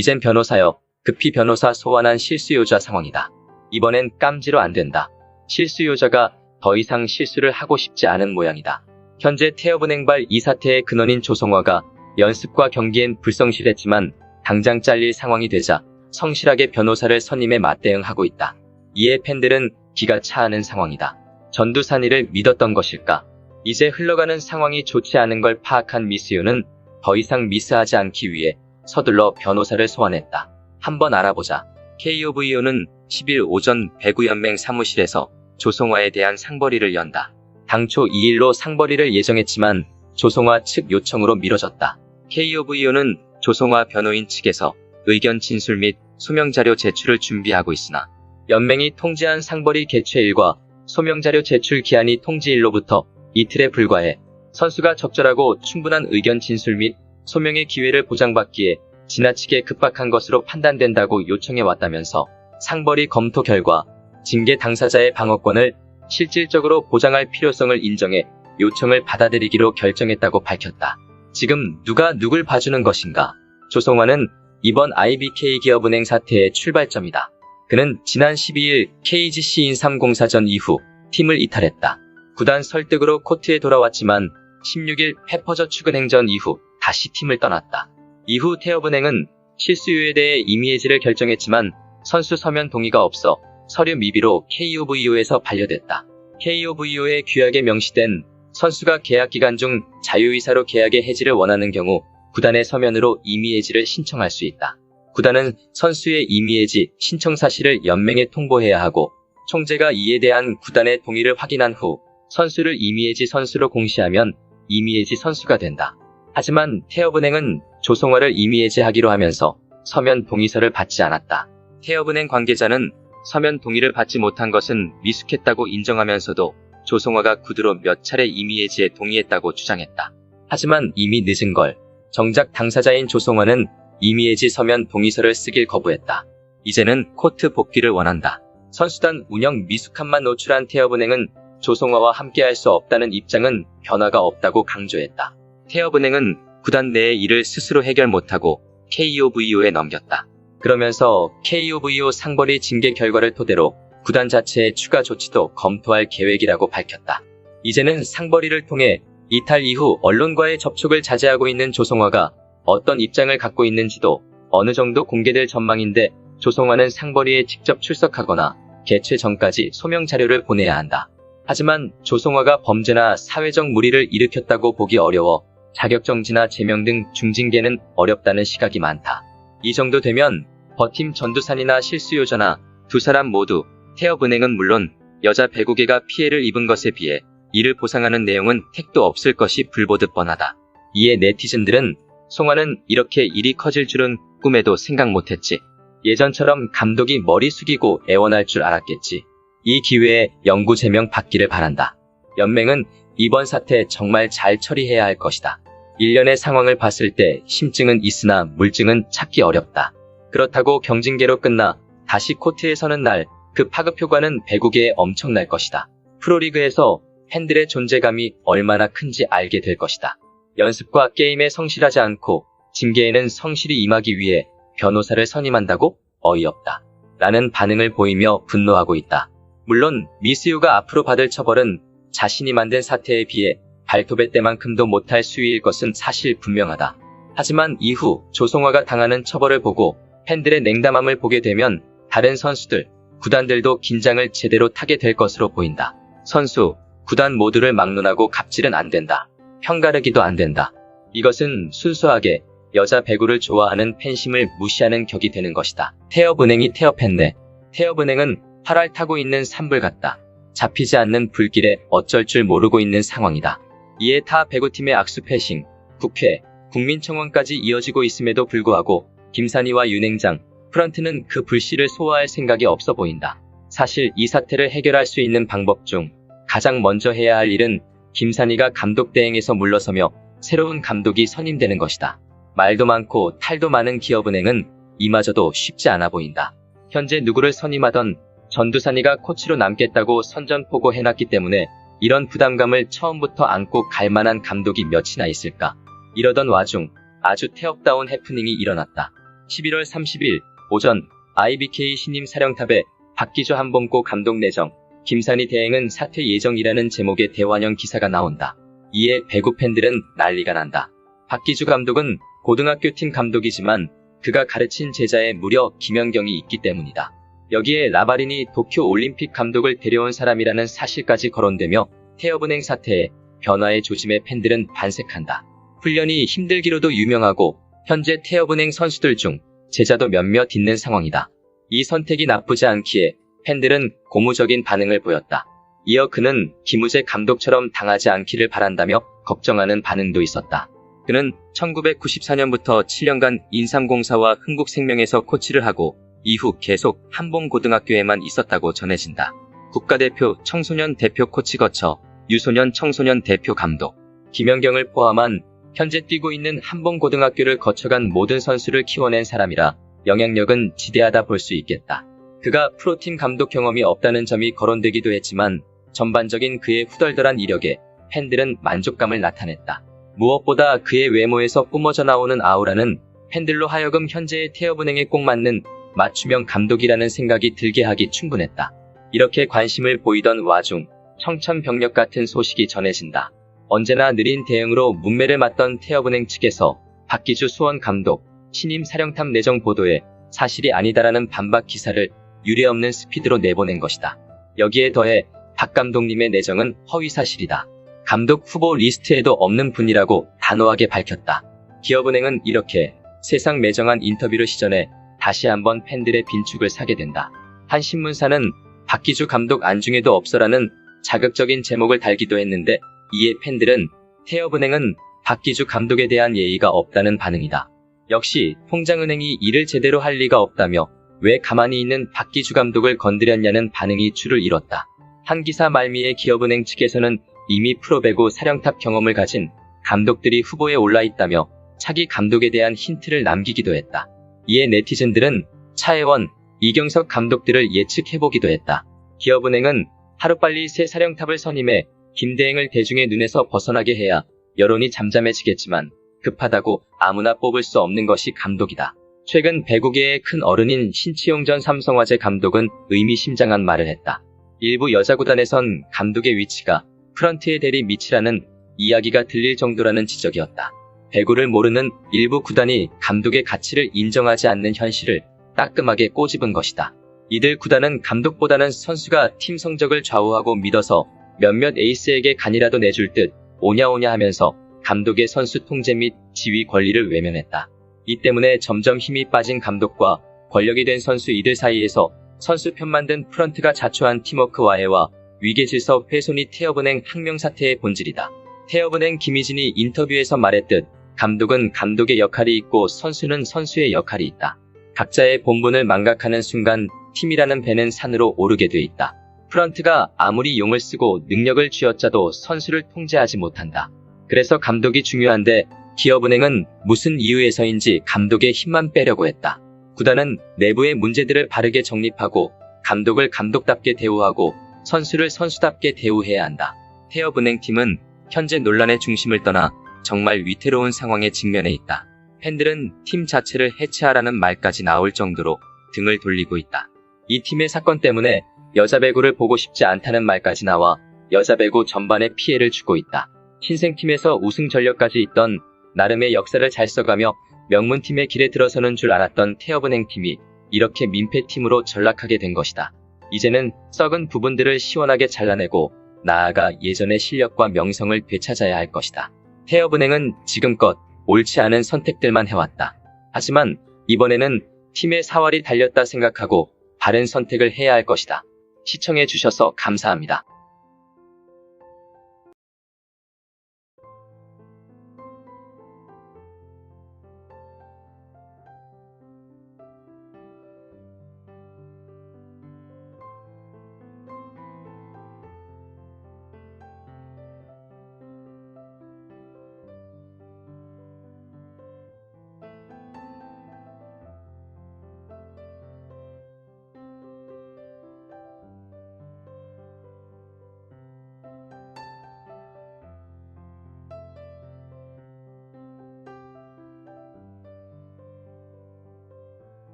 이젠 변호사여. 급히 변호사 소환한 실수요자 상황이다. 이번엔 깜지로 안 된다. 실수요자가 더 이상 실수를 하고 싶지 않은 모양이다. 현재 태엽은행발 이 사태의 근원인 조성화가 연습과 경기엔 불성실했지만 당장 잘릴 상황이 되자 성실하게 변호사를 선임해 맞대응하고 있다. 이에 팬들은 기가 차하는 상황이다. 전두산이를 믿었던 것일까? 이제 흘러가는 상황이 좋지 않은 걸 파악한 미스유는 더 이상 미스하지 않기 위해 서둘러 변호사를 소환했다. 한번 알아보자. KOVU는 10일 오전 배구연맹 사무실에서 조성화에 대한 상벌위를 연다. 당초 2일로 상벌위를 예정했지만 조성화 측 요청으로 미뤄졌다. KOVU는 조성화 변호인 측에서 의견 진술 및 소명자료 제출을 준비하고 있으나 연맹이 통지한 상벌위 개최일과 소명자료 제출 기한이 통지일로부터 이틀에 불과해 선수가 적절하고 충분한 의견 진술 및 소명의 기회를 보장받기에 지나치게 급박한 것으로 판단된다고 요청해왔다면서 상벌위 검토 결과 징계 당사자의 방어권을 실질적으로 보장할 필요성을 인정해 요청을 받아들이기로 결정했다고 밝혔다. 지금 누가 누굴 봐주는 것인가? 조성화는 이번 IBK 기업은행 사태의 출발점이다. 그는 지난 12일 KGC 인삼공사전 이후 팀을 이탈했다. 구단 설득으로 코트에 돌아왔지만 16일 페퍼저축은 행전 이후 다시 팀을 떠났다. 이후 태엽은행은 실수요에 대해 임의해지를 결정했지만 선수 서면 동의가 없어 서류 미비로 KOVU에서 반려됐다. KOVU의 규약에 명시된 선수가 계약 기간 중 자유의사로 계약의 해지를 원하는 경우 구단의 서면으로 임의해지를 신청할 수 있다. 구단은 선수의 임의해지 신청 사실을 연맹에 통보해야 하고 총재가 이에 대한 구단의 동의를 확인한 후 선수를 임의해지 선수로 공시하면 임의해지 선수가 된다. 하지만 태엽은행은 조성화를 임의해지하기로 하면서 서면 동의서를 받지 않았다. 태엽은행 관계자는 서면 동의를 받지 못한 것은 미숙했다고 인정하면서도 조성화가 구두로 몇 차례 임의해지에 동의했다고 주장했다. 하지만 이미 늦은 걸 정작 당사자인 조성화는 임의해지 서면 동의서를 쓰길 거부했다. 이제는 코트 복귀를 원한다. 선수단 운영 미숙함만 노출한 태엽은행은 조성화와 함께할 수 없다는 입장은 변화가 없다고 강조했다. 태엽은행은 구단 내의 일을 스스로 해결 못하고 KOVU에 넘겼다. 그러면서 KOVU 상벌위 징계 결과를 토대로 구단 자체의 추가 조치도 검토할 계획이라고 밝혔다. 이제는 상벌위를 통해 이탈 이후 언론과의 접촉을 자제하고 있는 조성화가 어떤 입장을 갖고 있는지도 어느 정도 공개될 전망인데 조성화는 상벌위에 직접 출석하거나 개최 전까지 소명 자료를 보내야 한다. 하지만 조성화가 범죄나 사회적 무리를 일으켰다고 보기 어려워 자격정지나 제명 등 중징계는 어렵다는 시각이 많다. 이 정도 되면 버팀 전두산이나 실수요자나 두 사람 모두 태엽은행은 물론 여자 배구계가 피해를 입은 것에 비해 이를 보상하는 내용은 택도 없을 것이 불보듯 뻔하다. 이에 네티즌들은 송화는 이렇게 일이 커질 줄은 꿈에도 생각 못했지. 예전처럼 감독이 머리 숙이고 애원할 줄 알았겠지. 이 기회에 영구 제명 받기를 바란다. 연맹은 이번 사태 정말 잘 처리해야 할 것이다. 일련의 상황을 봤을 때 심증은 있으나 물증은 찾기 어렵다. 그렇다고 경징계로 끝나 다시 코트에 서는 날 그 파급 효과는 배구계에 엄청날 것이다. 프로리그에서 팬들의 존재감이 얼마나 큰지 알게 될 것이다. 연습과 게임에 성실하지 않고 징계에는 성실히 임하기 위해 변호사를 선임한다고? 어이없다. 라는 반응을 보이며 분노하고 있다. 물론 미스유가 앞으로 받을 처벌은 자신이 만든 사태에 비해 발톱의 때만큼도 못할 수위일 것은 사실 분명하다. 하지만 이후 조성화가 당하는 처벌을 보고 팬들의 냉담함을 보게 되면 다른 선수들, 구단들도 긴장을 제대로 타게 될 것으로 보인다. 선수, 구단 모두를 막론하고 갑질은 안 된다. 편가르기도 안 된다. 이것은 순수하게 여자 배구를 좋아하는 팬심을 무시하는 격이 되는 것이다. 태엽은행이 태엽했네. 태엽은행은 활활 타고 있는 산불 같다. 잡히지 않는 불길에 어쩔 줄 모르고 있는 상황이다. 이에 타 배구팀의 악수 패싱, 국회, 국민청원까지 이어지고 있음에도 불구하고 김산희와 윤행장, 프런트는 그 불씨를 소화할 생각이 없어 보인다. 사실 이 사태를 해결할 수 있는 방법 중 가장 먼저 해야 할 일은 김산희가 감독 대행에서 물러서며 새로운 감독이 선임되는 것이다. 말도 많고 탈도 많은 기업은행은 이마저도 쉽지 않아 보인다. 현재 누구를 선임하던 전두산이가 코치로 남겠다고 선전포고 해놨기 때문에 이런 부담감을 처음부터 안고 갈 만한 감독이 몇이나 있을까. 이러던 와중 아주 태엽다운 해프닝이 일어났다. 11월 30일 오전 IBK 신임 사령탑에 박기주 한범고 감독 내정, 김산희 대행은 사퇴 예정이라는 제목의 대환영 기사가 나온다. 이에 배구 팬들은 난리가 난다. 박기주 감독은 고등학교 팀 감독이지만 그가 가르친 제자에 무려 김연경이 있기 때문이다. 여기에 라바린이 도쿄 올림픽 감독을 데려온 사람이라는 사실까지 거론되며 태엽은행 사태에 변화의 조짐에 팬들은 반색한다. 훈련이 힘들기로도 유명하고 현재 태엽은행 선수들 중 제자도 몇몇 있는 상황이다. 이 선택이 나쁘지 않기에 팬들은 고무적인 반응을 보였다. 이어 그는 김우재 감독처럼 당하지 않기를 바란다며 걱정하는 반응도 있었다. 그는 1994년부터 7년간 인삼공사와 흥국생명에서 코치를 하고 이후 계속 한봉고등학교에만 있었다고 전해진다. 국가대표 청소년 대표 코치 거쳐 유소년 청소년 대표 감독, 김연경을 포함한 현재 뛰고 있는 한봉고등학교를 거쳐간 모든 선수를 키워낸 사람이라 영향력은 지대하다 볼 수 있겠다. 그가 프로팀 감독 경험이 없다는 점이 거론되기도 했지만 전반적인 그의 후덜덜한 이력에 팬들은 만족감을 나타냈다. 무엇보다 그의 외모에서 뿜어져 나오는 아우라는 팬들로 하여금 현재의 태엽은행에 꼭 맞는 맞춤형 감독이라는 생각이 들게 하기 충분했다. 이렇게 관심을 보이던 와중 청천벽력 같은 소식이 전해진다. 언제나 느린 대응으로 문매를 맞던 태엽은행 측에서 박기주 수원 감독 신임 사령탑 내정 보도에 사실이 아니다라는 반박 기사를 유례없는 스피드로 내보낸 것이다. 여기에 더해 박 감독님의 내정은 허위사실이다. 감독 후보 리스트에도 없는 분이라고 단호하게 밝혔다. 기업은행은 이렇게 세상 매정한 인터뷰를 시전해 다시 한번 팬들의 빈축을 사게 된다. 한 신문사는 박기주 감독 안중에도 없어라는 자극적인 제목을 달기도 했는데 이에 팬들은 태엽은행은 박기주 감독에 대한 예의가 없다는 반응이다. 역시 통장은행이 일을 제대로 할 리가 없다며 왜 가만히 있는 박기주 감독을 건드렸냐는 반응이 줄을 이뤘다. 한 기사 말미에 기업은행 측에서는 이미 프로배구 사령탑 경험을 가진 감독들이 후보에 올라 있다며 차기 감독에 대한 힌트를 남기기도 했다. 이에 네티즌들은 차혜원, 이경석 감독들을 예측해보기도 했다. 기업은행은 하루빨리 새 사령탑을 선임해 김대행을 대중의 눈에서 벗어나게 해야 여론이 잠잠해지겠지만 급하다고 아무나 뽑을 수 없는 것이 감독이다. 최근 배구계의 큰 어른인 신치용 전 삼성화재 감독은 의미심장한 말을 했다. 일부 여자구단에선 감독의 위치가 프런트에 대리 밑이라는 이야기가 들릴 정도라는 지적이었다. 배구를 모르는 일부 구단이 감독의 가치를 인정하지 않는 현실을 따끔하게 꼬집은 것이다. 이들 구단은 감독보다는 선수가 팀 성적을 좌우하고 믿어서 몇몇 에이스에게 간이라도 내줄 듯 오냐오냐 하면서 감독의 선수 통제 및 지휘 권리를 외면했다. 이 때문에 점점 힘이 빠진 감독과 권력이 된 선수 이들 사이에서 선수 편만 든 프런트가 자초한 팀워크 와해와 위계질서 훼손이 태엽은행 항명 사태의 본질이다. 태엽은행 김희진이 인터뷰에서 말했듯 감독은 감독의 역할이 있고 선수는 선수의 역할이 있다. 각자의 본분을 망각하는 순간 팀이라는 배는 산으로 오르게 돼 있다. 프런트가 아무리 용을 쓰고 능력을 쥐어짜도 선수를 통제하지 못한다. 그래서 감독이 중요한데 기업은행은 무슨 이유에서인지 감독의 힘만 빼려고 했다. 구단은 내부의 문제들을 바르게 정립하고 감독을 감독답게 대우하고 선수를 선수답게 대우해야 한다. 태엽은행 팀은 현재 논란의 중심을 떠나 정말 위태로운 상황에 직면해 있다. 팬들은 팀 자체를 해체하라는 말까지 나올 정도로 등을 돌리고 있다. 이 팀의 사건 때문에 여자 배구를 보고 싶지 않다는 말까지 나와 여자 배구 전반에 피해를 주고 있다. 신생팀에서 우승 전력까지 있던 나름의 역사를 잘 써가며 명문팀의 길에 들어서는 줄 알았던 태엽은행 팀이 이렇게 민폐팀으로 전락하게 된 것이다. 이제는 썩은 부분들을 시원하게 잘라내고 나아가 예전의 실력과 명성을 되찾아야 할 것이다. 태엽은행은 지금껏 옳지 않은 선택들만 해왔다. 하지만 이번에는 팀의 사활이 달렸다 생각하고 바른 선택을 해야 할 것이다. 시청해주셔서 감사합니다.